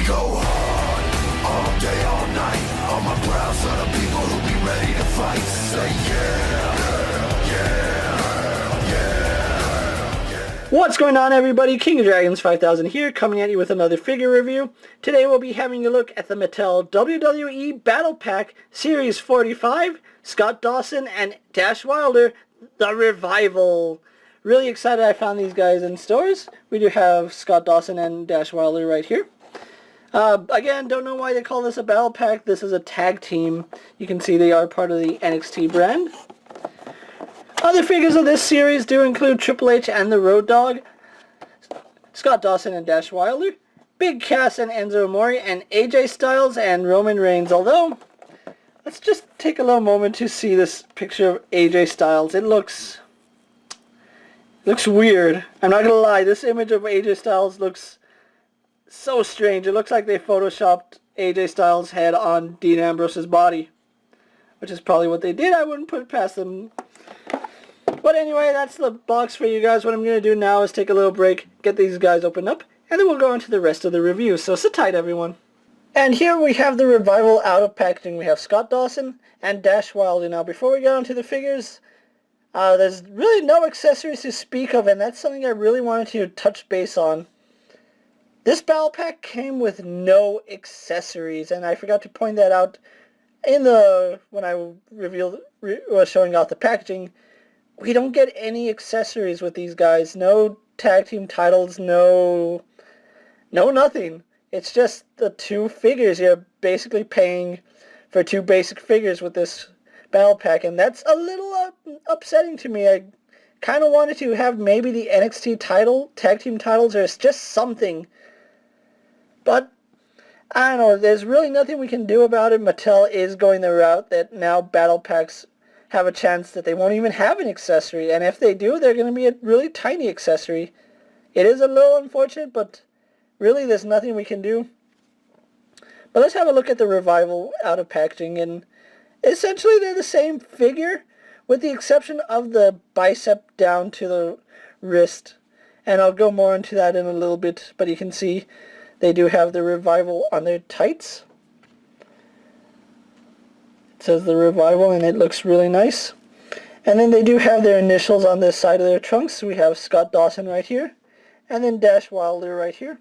go hard, all day, all night. On my brows are the people who be ready to fight. Say yeah, yeah, yeah. What's going on, everybody? King of Dragons 5000 here, coming at you with another figure review. Today we'll be having a look at the Mattel WWE Battle Pack Series 45, Scott Dawson and Dash Wilder, The Revival. Really excited I found these guys in stores. We do have Scott Dawson and Dash Wilder right here. Again, don't know why they call this a battle pack. This is a tag team. You can see they are part of the NXT brand. Other figures of this series do include Triple H and the Road Dogg, Scott Dawson and Dash Wilder, Big Cass and Enzo Amore, and AJ Styles and Roman Reigns. Although, let's just take a little moment to see this picture of AJ Styles. It looks weird. I'm not gonna lie, this image of AJ Styles looks so strange. It looks like they photoshopped AJ Styles' head on Dean Ambrose's body, which is probably what they did. I wouldn't put it past them. But anyway, that's the box for you guys. What I'm going to do now is take a little break, get these guys opened up, and then we'll go into the rest of the review. So sit tight, everyone. And here we have the Revival out of packaging. We have Scott Dawson and Dash Wilder. Now, before we get on to the figures, there's really no accessories to speak of, and that's something I really wanted to touch base on. This battle pack came with no accessories, and I forgot to point that out in when I was showing off the packaging. We don't get any accessories with these guys. No tag team titles, no nothing. It's just the two figures. You're basically paying for two basic figures with this battle pack, and that's a little upsetting to me. I kind of wanted to have maybe the NXT title, tag team titles, or just something. But, I don't know, there's really nothing we can do about it. Mattel is going the route that now battle packs have a chance that they won't even have an accessory, and if they do, they're going to be a really tiny accessory. It is a little unfortunate, but really there's nothing we can do. But let's have a look at the Revival out of packaging, and essentially they're the same figure, with the exception of the bicep down to the wrist, and I'll go more into that in a little bit, but you can see they do have the Revival on their tights. Says the Revival, and it looks really nice. And then they do have their initials on this side of their trunks. We have Scott Dawson right here, and then Dash Wilder right here.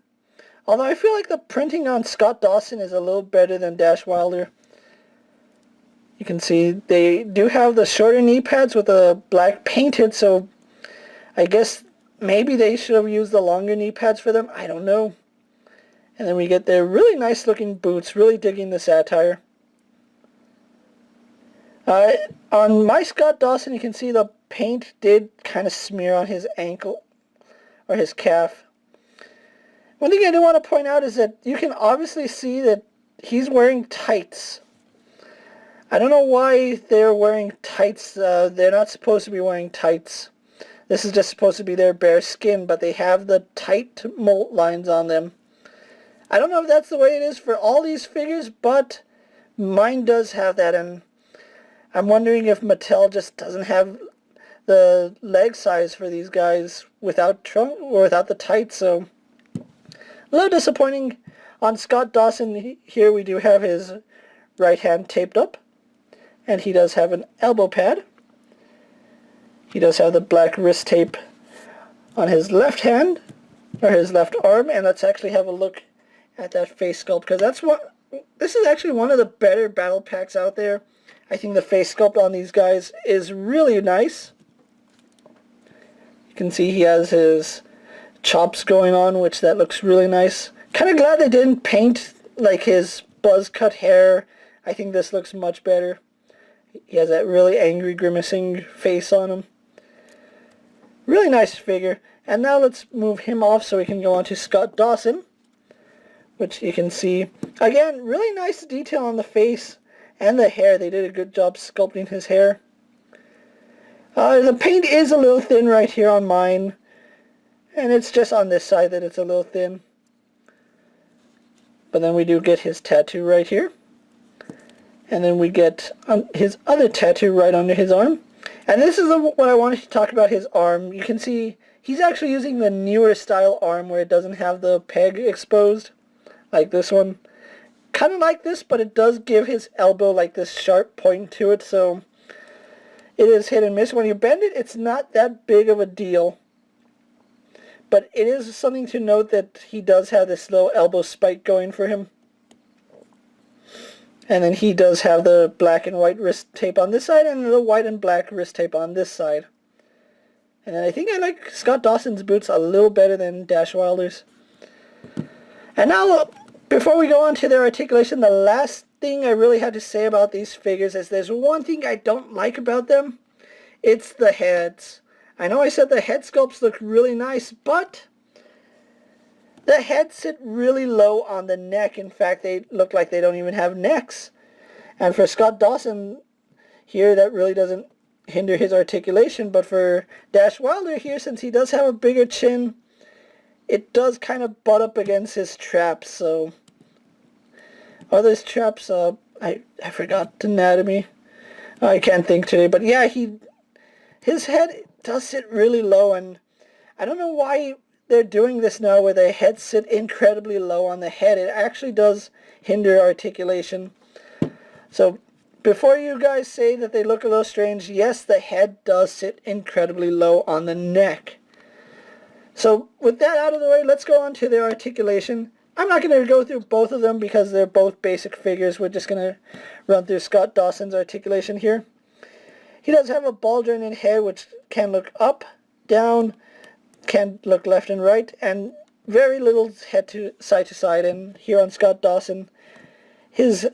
Although I feel like the printing on Scott Dawson is a little better than Dash Wilder. You can see they do have the shorter knee pads with the black painted, so I guess maybe they should have used the longer knee pads for them. I don't know. And then we get their really nice looking boots. Really digging the satire. On my Scott Dawson, you can see the paint did kind of smear on his ankle, or his calf. One thing I do want to point out is that you can obviously see that he's wearing tights. I don't know why they're wearing tights. They're not supposed to be wearing tights. This is just supposed to be their bare skin, but they have the tight mold lines on them. I don't know if that's the way it is for all these figures, but mine does have that, and I'm wondering if Mattel just doesn't have the leg size for these guys without trunk or without the tights, so a little disappointing. On Scott Dawson here we do have his right hand taped up, and he does have an elbow pad. He does have the black wrist tape on his left hand, or his left arm, and let's actually have a look at that face sculpt, because this is actually one of the better battle packs out there. I think the face sculpt on these guys is really nice. You can see he has his chops going on, which that looks really nice. Kind of glad they didn't paint like his buzz cut hair. I think this looks much better. He has that really angry grimacing face on him. Really nice figure. And now let's move him off so we can go on to Scott Dawson, which you can see, again, really nice detail on the face and the hair. They did a good job sculpting his hair. The paint is a little thin right here on mine, and it's just on this side that it's a little thin. But then we do get his tattoo right here, and then we get his other tattoo right under his arm. And this is what I wanted to talk about, his arm. You can see he's actually using the newer style arm where it doesn't have the peg exposed. like this one. Kind of like this, but it does give his elbow like this sharp point to it, so it is hit and miss. When you bend it, it's not that big of a deal. But it is something to note that he does have this little elbow spike going for him. And then he does have the black and white wrist tape on this side and the white and black wrist tape on this side. And then I think I like Scott Dawson's boots a little better than Dash Wilder's. And now, before we go on to their articulation, the last thing I really had to say about these figures is there's one thing I don't like about them. It's the heads. I know I said the head sculpts look really nice, but the heads sit really low on the neck. In fact, they look like they don't even have necks. And for Scott Dawson here, that really doesn't hinder his articulation. But for Dash Wilder here, since he does have a bigger chin, it does kind of butt up against his traps. So, are those traps? I forgot anatomy. I can't think today. But yeah, his head does sit really low, and I don't know why they're doing this now where their heads sit incredibly low on the head. It actually does hinder articulation. So before you guys say that they look a little strange, yes, the head does sit incredibly low on the neck. So with that out of the way, let's go on to their articulation. I'm not going to go through both of them because they're both basic figures. We're just going to run through Scott Dawson's articulation here. He does have a ball jointed head which can look up, down, can look left and right, and very little head to side. And here on Scott Dawson, his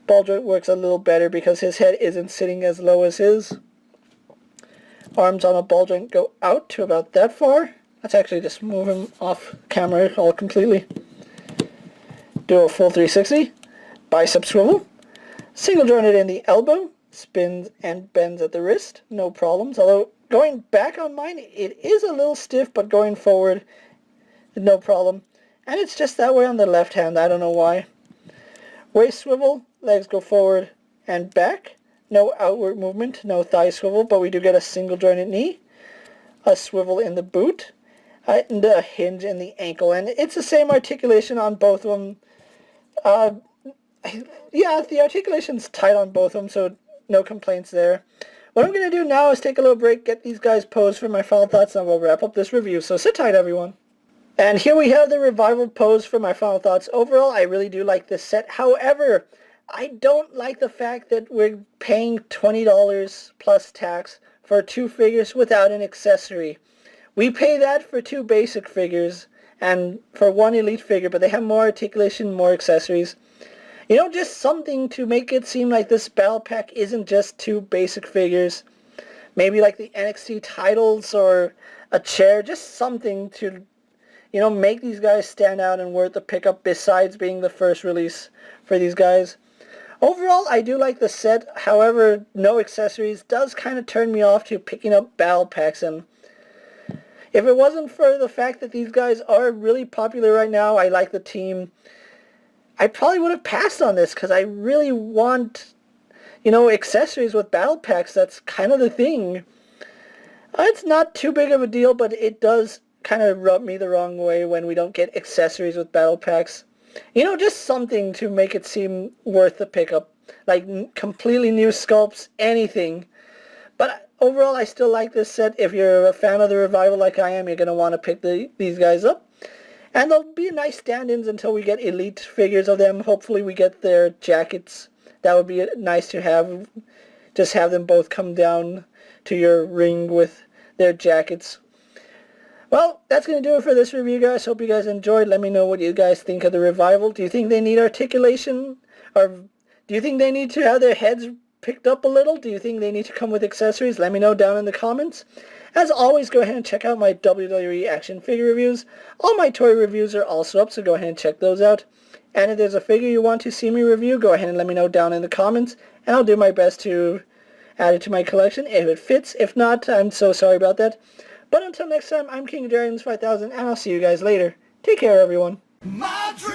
ball joint works a little better because his head isn't sitting as low as his. Arms on a ball joint go out to about that far. Let's actually just move him off camera all completely. Do a full 360. Bicep swivel. Single jointed in the elbow. Spins and bends at the wrist, no problems. Although going back on mine, it is a little stiff, but going forward, no problem. And it's just that way on the left hand, I don't know why. Waist swivel, legs go forward and back. No outward movement, no thigh swivel, but we do get a single jointed knee, a swivel in the boot, and a hinge in the ankle. And it's the same articulation on both of them. Yeah, the articulation's tight on both of them, so no complaints there. What I'm going to do now is take a little break, get these guys posed for my final thoughts, and we'll wrap up this review. So sit tight, everyone. And here we have the Revival pose for my final thoughts. Overall, I really do like this set. However, I don't like the fact that we're paying $20 plus tax for 2 figures without an accessory. We pay that for 2 basic figures and for 1 elite figure, but they have more articulation, more accessories. You know, just something to make it seem like this battle pack isn't just 2 basic figures. Maybe like the NXT titles or a chair, just something to, you know, make these guys stand out and worth the pickup besides being the first release for these guys. Overall, I do like the set. However, no accessories does kind of turn me off to picking up battle packs. And if it wasn't for the fact that these guys are really popular right now, I like the team, I probably would have passed on this because I really want, you know, accessories with battle packs. That's kind of the thing. It's not too big of a deal, but it does kind of rub me the wrong way when we don't get accessories with battle packs. You know, just something to make it seem worth the pickup. Like completely new sculpts, anything. But overall, I still like this set. If you're a fan of the Revival like I am, you're going to want to pick these guys up. And they'll be nice stand-ins until we get elite figures of them. Hopefully we get their jackets. That would be nice to have. Just have them both come down to your ring with their jackets. Well, that's going to do it for this review, guys. Hope you guys enjoyed. Let me know what you guys think of the Revival. Do you think they need articulation? Or do you think they need to have their heads picked up a little? Do you think they need to come with accessories? Let me know down in the comments. As always, go ahead and check out my WWE action figure reviews. All my toy reviews are also up, so go ahead and check those out. And if there's a figure you want to see me review, go ahead and let me know down in the comments, and I'll do my best to add it to my collection if it fits. If not, I'm so sorry about that. But until next time, I'm KingofDragons 5000, and I'll see you guys later. Take care, everyone. My dream